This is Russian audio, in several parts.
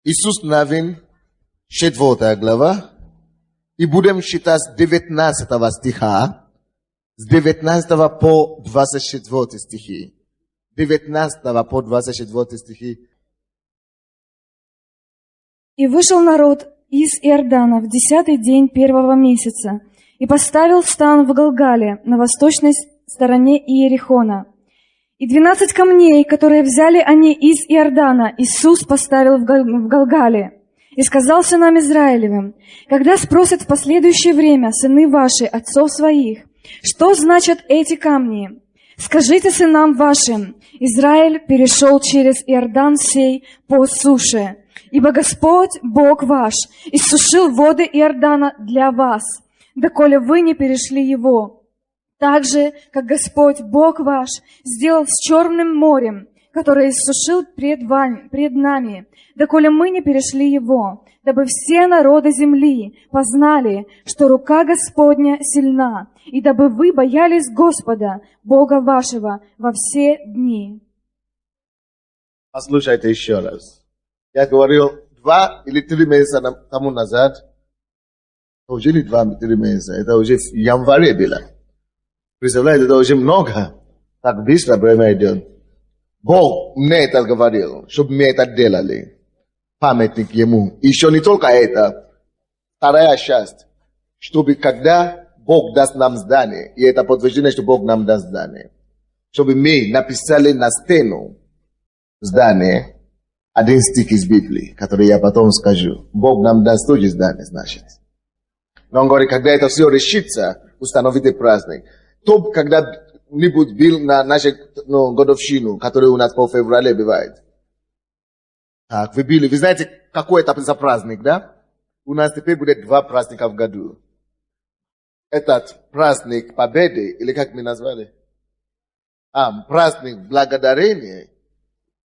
Иисус Навин, 4 глава, и будем читать с 19 стиха, с 19 по 24 стихи. 19 по 24 стихи. «И вышел народ из Иордана в 10-й день 1-го месяца, и поставил стан в Галгале, на восточной стороне Иерихона. И 12 камней, которые взяли они из Иордана, Иисус поставил в Галгале. И сказал сынам Израилевым: когда спросят в последующее время сыны ваши отцов своих, что значат эти камни, скажите сынам вашим: Израиль перешел через Иордан сей по суше, ибо Господь, Бог ваш, иссушил воды Иордана для вас, доколе вы не перешли его. Так же, как Господь, Бог ваш, сделал с Черным морем, которое иссушил пред нами, доколе мы не перешли его, дабы все народы земли познали, что рука Господня сильна, и дабы вы боялись Господа, Бога вашего, во все дни». Послушайте еще раз. Я говорил 2 или 3 месяца тому назад, уже не 2-3 месяца, это уже в январе было. Представляете, это уже много. Так быстро время идет. Бог мне это говорил, чтобы мы это делали. Памятник Ему. Еще не только это. Вторая часть. Чтобы когда Бог даст нам здание, и это подтверждение, что Бог нам даст здание, чтобы мы написали на стену здание один стих из Библии, который я потом скажу. Бог нам даст тоже здание, значит. Но он говорит, когда это все решится, установите праздник. То, когда-нибудь был на нашу годовщину, которая у нас по феврале бывает. Так, вы знаете, какой это за праздник, да? У нас теперь будет 2 праздника в году. Этот праздник Победы, или как мы назвали? Праздник Благодарения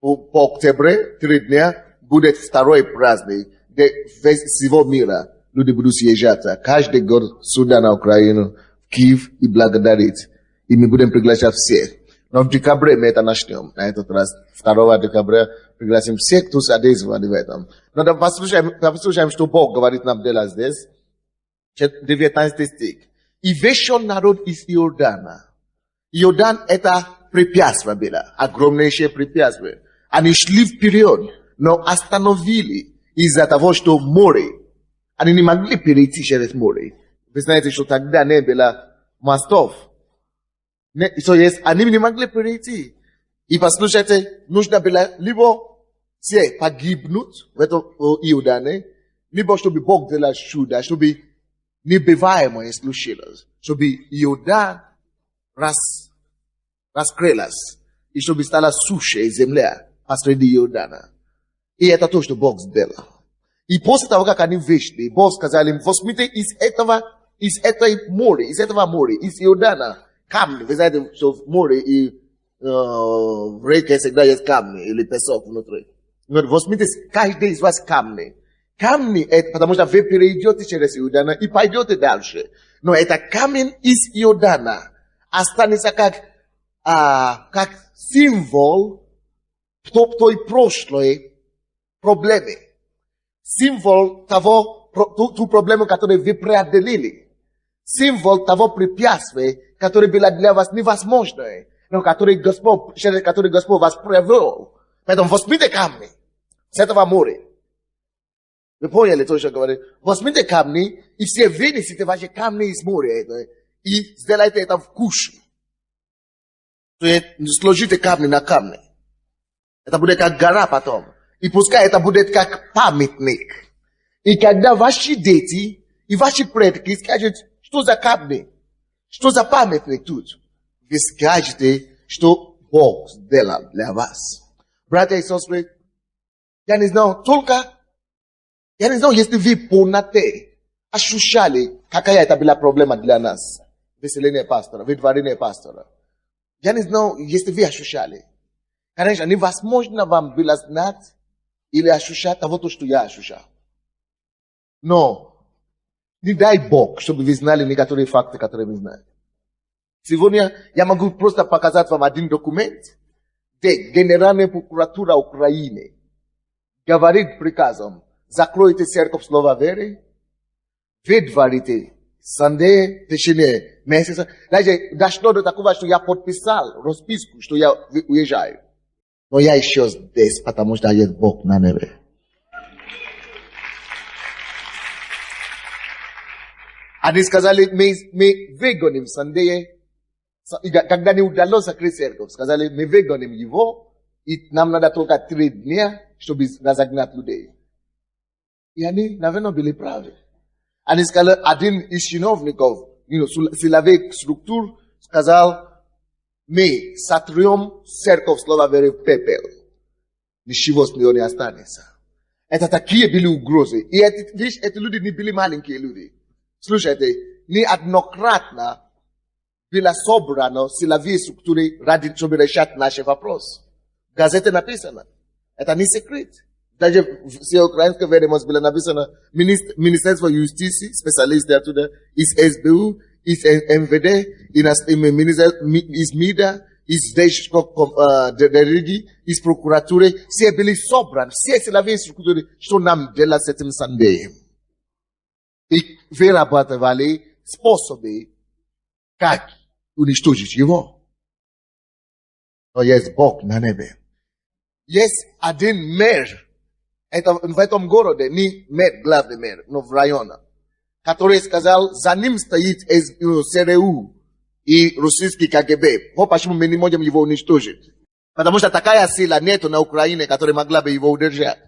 по октябре, 3 дня, будет 2-й праздник, где всего мира люди будут съезжаться. Каждый год сюда на Украину, Киев и благодарить. И мы будем приглашать всех. Но в декабре мы это начнем. На этот раз, 2 декабря, пригласим всех, кто задействован в этом. Но да послушаем, что Бог говорит нам делать здесь. 19 стих. И вышел народ из Иордана. Иордан это препятствие было. Огромнейшее препятствие. Они шли вперед, но остановили из-за того, что море. Они не могли перейти через море. Вы знаете, что тогда не было мостов. Они не могли перейти. И послушайте, нужно было либо все погибнуть в этом Иордане, либо чтобы Бог делал чудо, чтобы небываемое случилось. Чтобы Иордан раскрылась. И чтобы стала сушей земля посреди Иордана. И это то, что Бог сделал. И после того, как они вышли, Бог сказал им: возьмите из этого моря, из Иордана, камни. Вы знаете, что в море и в реке всегда есть камни или песок внутри. Но возьмите каждый из вас камни. Камни, это потому что вы перейдете через Иордана и пойдете дальше. Но это камень из Иордана останется как символ той прошлой проблемы. Символ ту проблему, которую вы преодолели. Символ того препятствия, которое было для вас невозможное, но через который Господь вас провел. Поэтому возьмите камни с этого моря. Вы поняли то, что я говорю? Возьмите камни и все вынесите ваши камни из моря и сделайте это в кучу. Сложите камни на камни. Это будет как гора потом. И пускай это будет как памятник. И когда ваши дети и ваши предки скажут, что за камни, что за памятник тут, вы скажете, что Бог сделал для вас. Братья и сестры, я не знаю, если вы в полноте ощущали, какая это была проблема для нас. Выселение пастора, выдворение пастора. Я не знаю, если вы ощущали. Конечно, невозможно вам было знать или ощущать того, что я ощущал. Но не дай Бог, чтобы вы знали некоторые факты, которые вы знаете. Сегодня я могу просто показать вам один документ, где Генеральная прокуратура Украины говорит приказом, закройте церковь слова веры, выдворите Sunday, в течение месяца. Даже дошло до такого, что я подписал расписку, что я уезжаю. Но я еще здесь, потому что есть Бог на небе. Они сказали, мы выгоним Sunday. Когда не удалось закрыть церковь, сказали, мы выгоним его, и нам надо только 3 дня, чтобы разогнать людей. И они, наверное, были правы. Они сказали, один из чиновников, силовых структур, сказал, мы сотрем церковь слова веры в пепел. Ничего с нее не останется. Это такие были угрозы. И эти люди не были маленькие люди. Слушайте, неоднократно было собрано силовые структуры ради, чтобы решать наш вопрос. В газете написано. Это не секрет. Даже все украинское ведомость было написано. Министерство юстиции, специалисты оттуда, из СБУ, из МВД, из МИДа, из Держрелигии, из прокуратуры. Все были собраны, все силовые структуры, что нам делать с этим Sunday. И вырабатывали способы, как уничтожить его. Но есть Бог на небе. Есть один мэр, это в этом городе, не мэр, главный мэр, но в районе, который сказал, за ним стоит ЦРУ и российский КГБ. Вот почему мы не можем его уничтожить. Потому что такая сила нету на Украине, которая могла бы его удержать.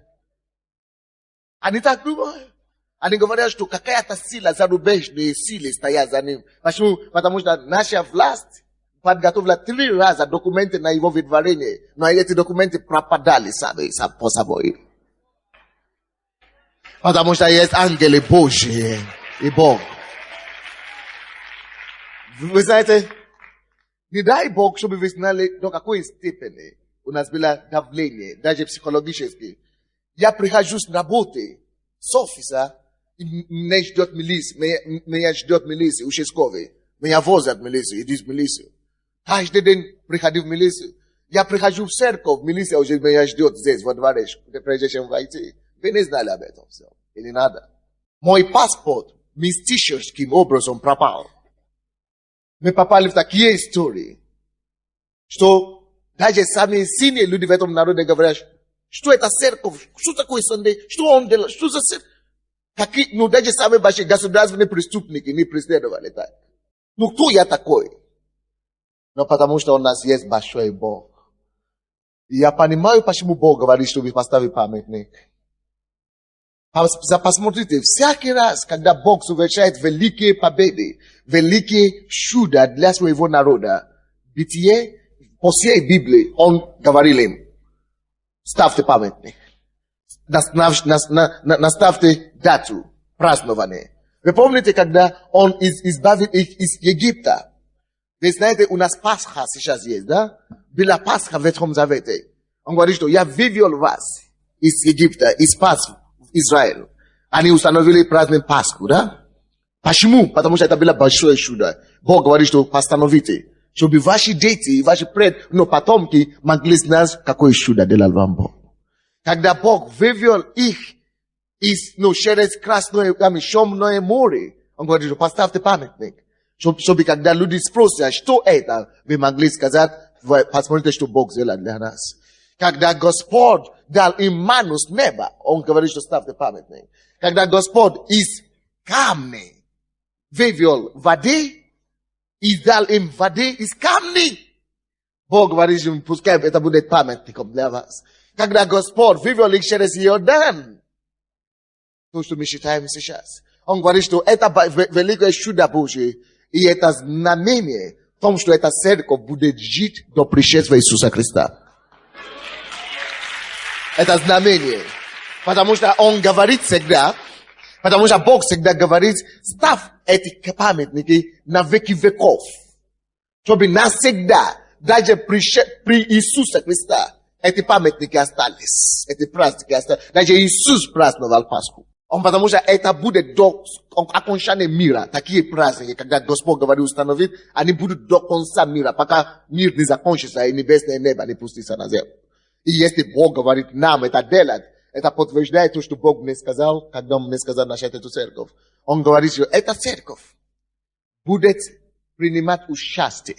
Они так думают. Они говорят, что какая-то сила, зарубежные силы стоят за ним. Почему? Потому что наша власть подготовила 3 раза документы на его выдворение. Но эти документы пропадали сами по собой. Потому что есть ангелы Божьи и Бог. Вы знаете, не дай Бог, чтобы вы знали, до какой степени у нас было давление, даже психологически. Я прихожу с работы, с офиса, и меня ждет милиция, участковый. Меня возят в милицию, иди в милицию. Каждый день приходи в милицию. Я прихожу в церковь, милиция уже меня ждет здесь, во дворе, прежде чем войти. Вы не знали об этом все. И не надо. Мой паспорт мистическим образом пропал. Мы попали в такие истории, что даже самые сильные люди в этом народе говорят, что это церковь, что такое Sunday, что он делает, что за церковь. Ну, даже самые большие государственные преступники не преследовали так. Ну, кто я такой? Но потому что у нас есть большой Бог. И я понимаю, почему Бог говорит, чтобы поставить памятник. Посмотрите, всякий раз, когда Бог совершает великие победы, великие чуда для своего народа, Бытие, по всей Библии, Он говорил им, ставьте памятник. Наставьте дату празднования. Вы помните, когда Он избавил их из Египта? Вы знаете, у нас Пасха сейчас есть, да? Была Пасха в Ветхом Завете. Он говорит, что я вывел вас из Египта, и спас Израиль. Они установили праздник Пасху, да? Почему? Потому что это было большое чудо. Бог говорит, что постановите, чтобы ваши дети, ваши потомки могли знать, какое чудо делал вам Бог. Когда Бог вывел их через Красное, Шумное море, Он говорит, что поставьте памятник. Чтобы когда люди спросят, что это, вы могли сказать, посмотрите, что Бог сделал для нас. Когда Господь дал им ману с неба, Он говорит, что ставьте памятник. Когда Господь из камня вывел воды и дал им воды из камня, Бог говорит, что пускай это будет памятником для вас. Когда Господь вывел их через Иордан, то, что мы считаем сейчас, Он говорит, что это великое чудо Божие, и это знамение в том, что эта церковь будет жить до пришествия Иисуса Христа. Это знамение. Потому что Он говорит всегда, потому что Бог всегда говорит, ставь эти памятники на веки веков. Чтобы навсегда, даже при Иисусе Христа, эти памятники остались. Эти праздники остались. Даже Иисус праздновал Пасху. Потому что это будет до окончания мира. Такие праздники, когда Господь говорит установить, они будут до конца мира, пока мир не закончится и небесное небо не пустится на землю. И если Бог говорит нам это делать, это подтверждает то, что Бог мне сказал, когда Он мне сказал начать эту церковь. Он говорит, что эта церковь будет принимать участие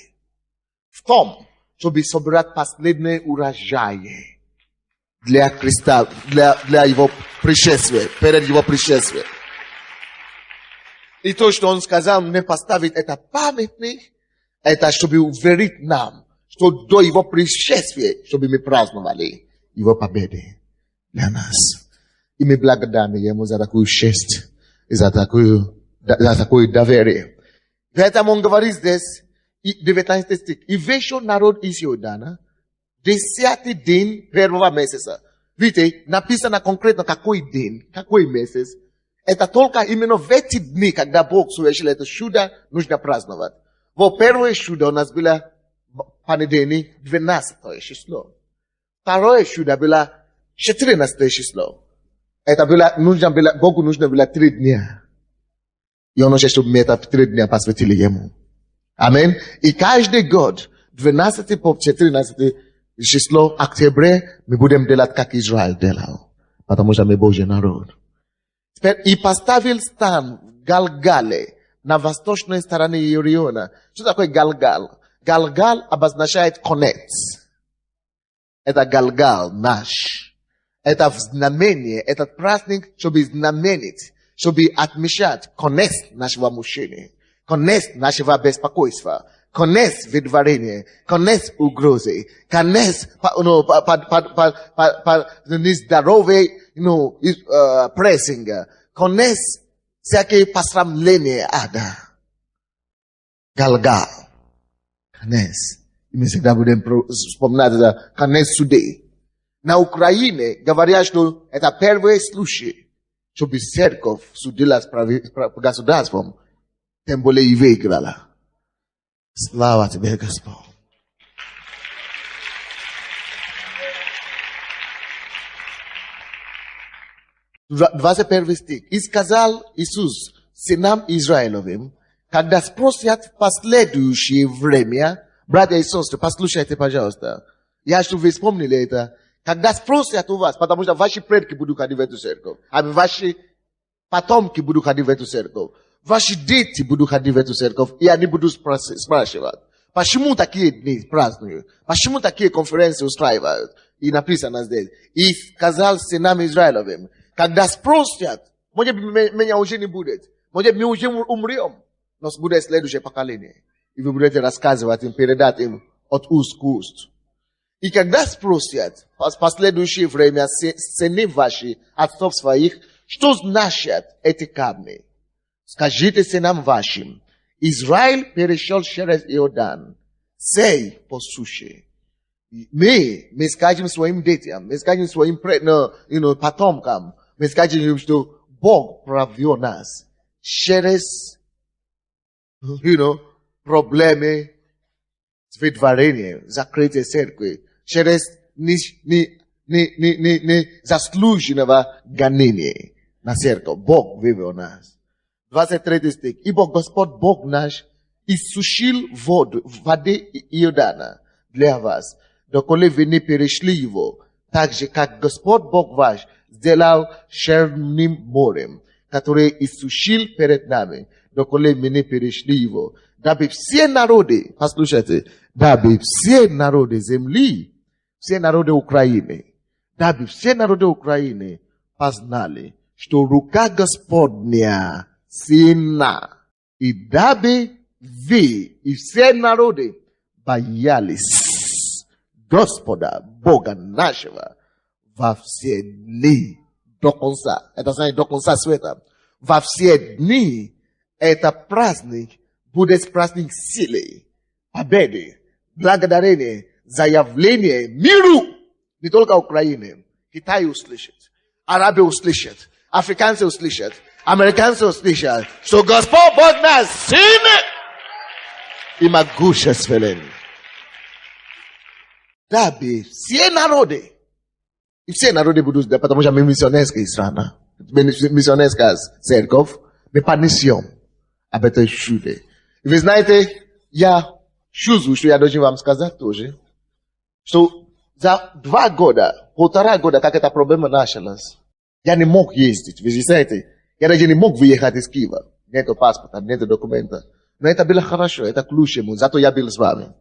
в том, чтобы собирать последние урожаи для Христа, для Его пришествия, перед Его пришествием. И то, что Он сказал мне поставить это памятник, это чтобы уверить нам, что до Его пришествия, чтобы мы праздновали Его победы для нас. И мы благодарны Ему за такую честь и за такое доверие. Поэтому Он говорит здесь, 19 стих. И весь народ из Иордана, 10-й день первого месяца. Видите, написано конкретно какой день, какой месяц. Это только именно в эти дни, когда Бог совершил это чудо, нужно праздновать. Вот первое чудо у нас было понедельник, 12 число. Второе чудо было 14 число. Это было, Богу нужно было 3 дня. И Он хочет, чтобы мы это 3 дня посвятили Ему. Аминь. И каждый год, 12 по 14 число октября, мы будем делать, как Израиль делал. Потому что мы Божий народ. Теперь и поставил стан в Галгале, на восточной стороне Иериона. Что такое Галгал? Галгал обозначает конец. Это Галгал наш. Это знамение, этот праздник, чтобы знаменить, чтобы отмечать конец нашего мужчины, конец нашего беспокойства, конец выдворения, конец угрозы, конец нездоровой прессинга, конец всякие посрамления ада. Галгал. Конец. И мы всегда будем вспоминать это конец судей. На Украине говорят, что это первый случай, чтобы церковь судила с государством, тем более и выиграла. Слава тебе, Господь. Двадцать первый стих. И сказал Иисус сынам Израилевым, когда спросят в последующее время, братья и сестры, послушайте, пожалуйста. Я, чтобы вы вспомнили это. Когда спросят у вас, потому что ваши предки будут ходить в эту церковь, а ваши потомки будут ходить в эту церковь, ваши дети будут ходить в эту церковь, и они будут спрашивать, почему такие дни празднуют, почему такие конференции устраивают. И написано здесь. И сказал сынам Израилевым, когда спросят, может быть, меня уже не будет, может быть, мы уже умрем, но будет следующее поколение. И вы будете рассказывать им, передать им от уст к уст. И когда спросят в последующее время сыны ваши, отцов своих, что значат эти камни? Скажите сынам вашим, Израиль перешел через Иордан, сей по суше. Мы скажем своим детям, мы скажем своим потомкам, мы скажем им, что Бог провел нас через, проблемы с выдворением, закрытие церкви, через незаслуженного гонения на церковь. Бог вывел нас. 23 стих. Ибо Господь Бог наш иссушил воды Иордана для вас, доколе вы не перешли его, так же, как Господь Бог ваш сделал Черным морем, который иссушил перед нами, доколе мы не перешли его, дабы все народы, послушайте, дабы все народы земли, все народы Украины, дабы все народы Украины познали, что рука Господня сильна, и дабы вы и все народы боялись Господа, Бога нашего, во все дни до конца. Это значит до конца света. Во все дни это праздник будет праздник силы, победы, благодарения, заявления миру. Не только Украине. Китай услышит, арабы услышат, африканцы услышат, американцы услышат, что Господь Бог нас сильный и могущественен. Дабы все народы, и все народы будут, потому что мы миссионерская страна, миссионерская церковь, мы понесем об этой чуде. И вы знаете, я чувствую, что я должен вам сказать тоже, что za 2 года, 1,5 года, как это проблема началась, я не мог ездить. Вы знаете, я даже не мог выехать из Киева. Нету паспорта, нету документа. Но это было хорошо, это к лучшему, зато я был с вами.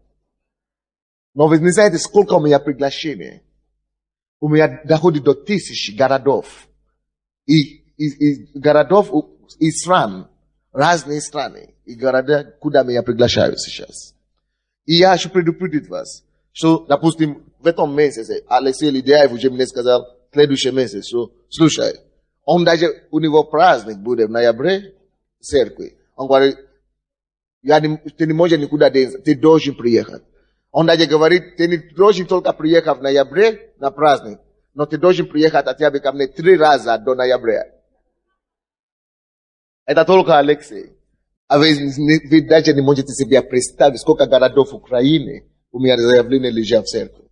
Но вы не знаете, сколько у меня приглашений. У меня доходит до 1000 городов. И городов и стран, разные страны. И города, куда меня приглашают сейчас. И я хочу предупредить вас, что, допустим, в этом месяце, Алексей Лидяев уже мне сказал, следующий месяц, что, слушай, он даже, у него праздник будет в ноябре в церкви. Он говорит, ты не можешь никуда денег, ты должен приехать. Он даже говорит, ты не должен только приехать в ноябре на праздник, но ты должен приехать хотя бы ко мне 3 раза до ноября. Это только Алексей. А вы даже не можете себе представить, сколько городов Украины у меня заявление лежат в церкви.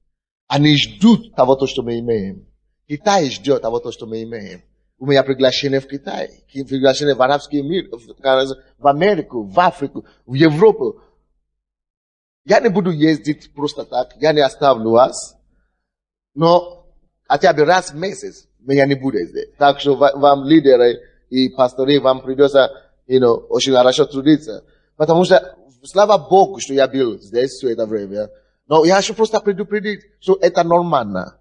Они ждут того, что мы имеем. Китай ждет того, что мы имеем. У меня приглашение в Китай, приглашение в арабский мир, в Америку, в Африку, в Европу. Я не буду ездить просто так, я не оставлю вас. Но хотя бы раз в месяц меня не будет здесь. Так что вам, лидеры и пасторы, вам придется очень хорошо трудиться. Потому что, слава Богу, что я был здесь все это время. Но я хочу просто предупредить, что это нормально.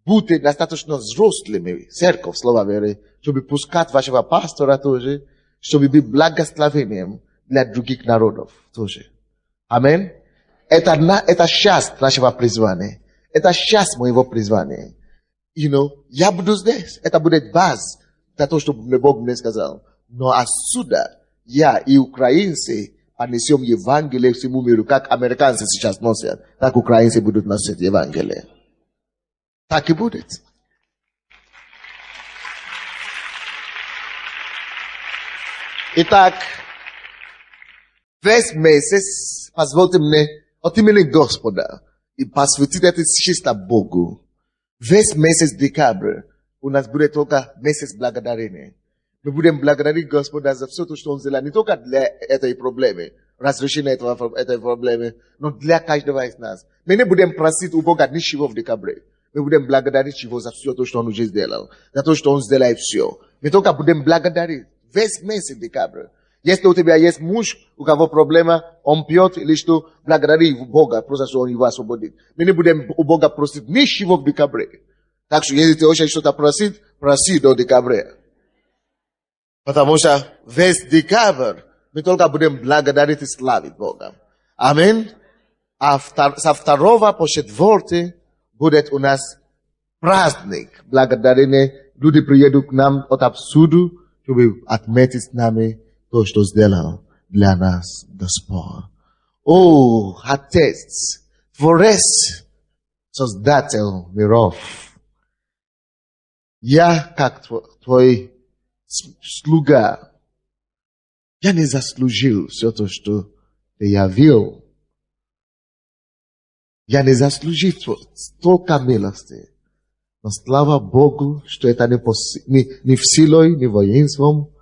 Будьте достаточно взрослыми, церковь, слова веры, чтобы пускать вашего пастора тоже, чтобы быть благословением для других народов тоже. Аминь. Это часть нашего призвания. Это часть моего призвания. Я буду здесь. Это будет база для того, что Бог мне сказал. Но отсюда я и украинцы понесем Евангелие всему миру, как американцы сейчас носят, так украинцы будут носить Евангелие. Так и будет. Итак, весь месяц позвольте мне от имени Господа и посвятить это чисто Богу. Весь месяц декабря у нас будет только месяц благодарения. Мы будем благодарить Господа за все то, что Он сделал, не только для этой проблемы, разрешения этой проблемы, но для каждого из нас. Мы не будем просить у Бога ничего в декабре. Мы будем благодарить Его за все то, что Он уже сделал. За то, что Он сделает все. Мы только будем благодарить весь месяц декабря. Если у тебя есть муж, у кого проблема, он пьет или что, благодари Бога, просто что Он его освободит. Мы не будем у Бога просить ничего в декабре. Так что если ты хочешь что-то просить, проси до декабря. Потому что весь декабрь мы только будем благодарить и славить Бога. Аминь. А со 2 по 4 будет у нас праздник благодарения. Люди приедут к нам отовсюду, чтобы отметить с нами то, что сделал для нас Господь. О, Отец, Творець, Создатель миров, я, как Твой слуга, я не заслужил все то, что Ты явил. Я не заслужил столько милости. Но слава Богу, что это не в силой, не воинством,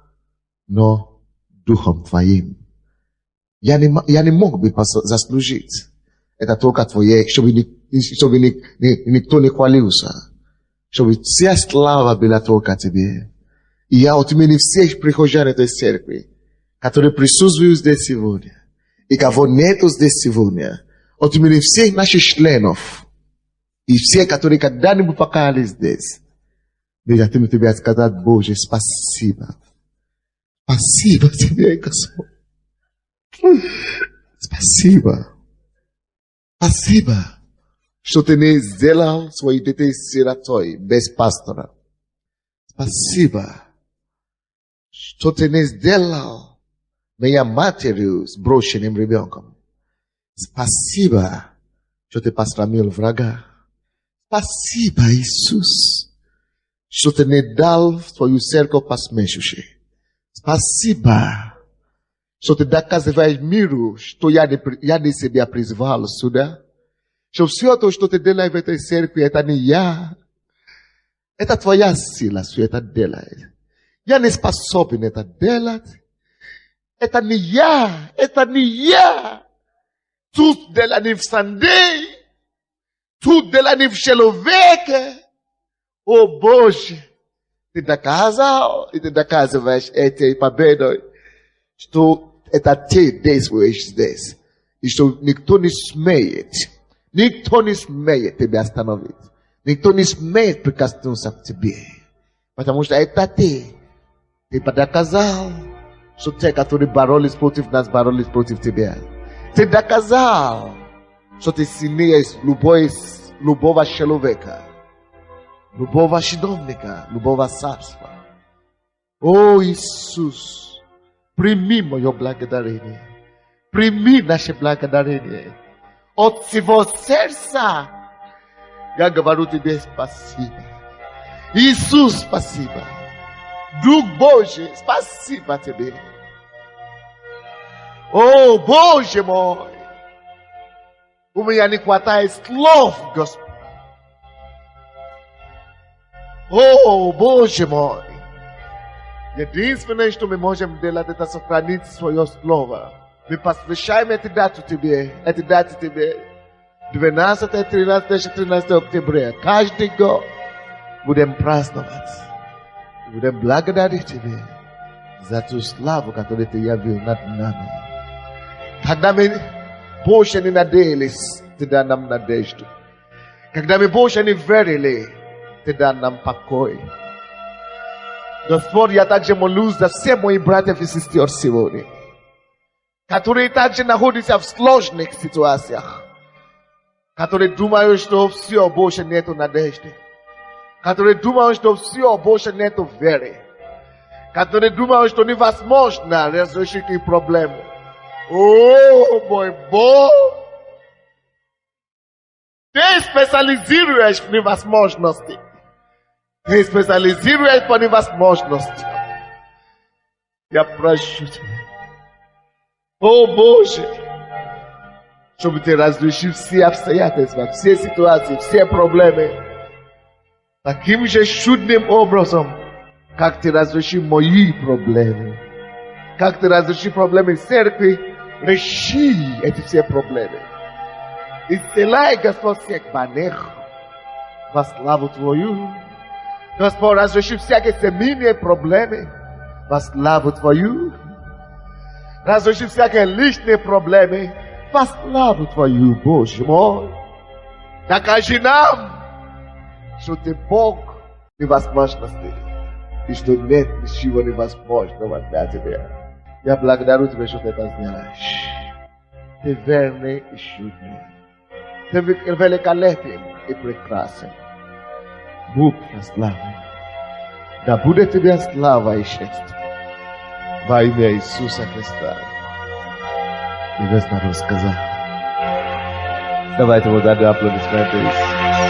но Духом Твоим. Я не мог бы заслужить. Это только Твое, чтобы никто не хвалился. Чтобы вся слава была только Тебе. И я от имени всех прихожан этой церкви, которые присутствуют здесь сегодня, и кого нету здесь сегодня, от имени всех наших членов, и все, которые когда-нибудь покаялись здесь, я хотим Тебе сказать, Боже, спасибо. Спасибо Тебе, Господь. Спасибо. Спасибо, что Ты не сделал своих детей сиротой без пастора. Спасибо, что Ты не сделал меня матерью с брошенным ребенком. Спасибо, что Ты посрамил врага. Спасибо, Иисус, что Ты не дал в Твою церковь посмешище. Спасибо, что Ты доказываешь миру, что я не себя призвал сюда. Что все то, что Ты делаешь в этой церкви, это не я. Это Твоя сила все это делает. Я не способен это делать. Это не я. Это не я. Тут делали в Sunday. Тут делани в человеке. О Боже, ты доказал, и ты доказываешь этой победой, что это ты действуешь здесь. И что никто не смеет тебя остановить. Никто не смеет прикоснуться к тебе. Потому что это ты. Ты доказал, что те, которые боролись против нас, боролись против тебя. Ты доказал, что ты сильнее любого человека, любого чиновника, любого царства. О, Иисус, прими мое благодарение. Прими наше благодарение. От всего сердца я говорю тебе спасибо. Иисус, спасибо. Дух Божий, спасибо тебе. О, Боже мой, у меня не хватает слов, Господь. О, Боже мой, единственное, что мы можем делать, это сохранить свое слово. Мы посвящаем эту дату тебе, 12, 13 октября. Каждый год будем праздновать. Будем благодарить тебе за ту славу, которую ты явил над нами. Когда мы больше не надеялись, ты дай нам надежду. Когда мы больше не верили, ты дай нам покой. Господь, я также молюсь за все мои братьев и сестер сегодня, которые также находятся в сложных ситуациях, которые думают, что все, больше нету надежды, которые думают, что все, больше нету веры, которые думают, что невозможно разрешить их проблему. О, мой Бог! Ты специализируешь в невозможности. Ты специализируешь по невозможности. Я прошу тебя. О, Боже! Чтобы ты разрешил все обстоятельства, все ситуации, все проблемы. Таким же чудным образом, как ты разрешил мои проблемы. Как ты разрешил проблемы церкви, реши эти все проблемы. Исцеляй, Господь, всех больных во славу Твою. Господь, разреши всякие семейные проблемы во славу Твою. Разреши всякие личные проблемы во славу Твою, Боже мой. Докажи нам, что Ты Бог невозможности, и что нет ничего невозможного для Тебя. Я благодарю Тебя, что Ты это сделаешь. Ты верный и чудный. Ты великолепен и прекрасен. Бог прославлен. Да будет Тебе слава и честь во имя Иисуса Христа. И весь народ сказал. Давайте вот дадим аплодисменты.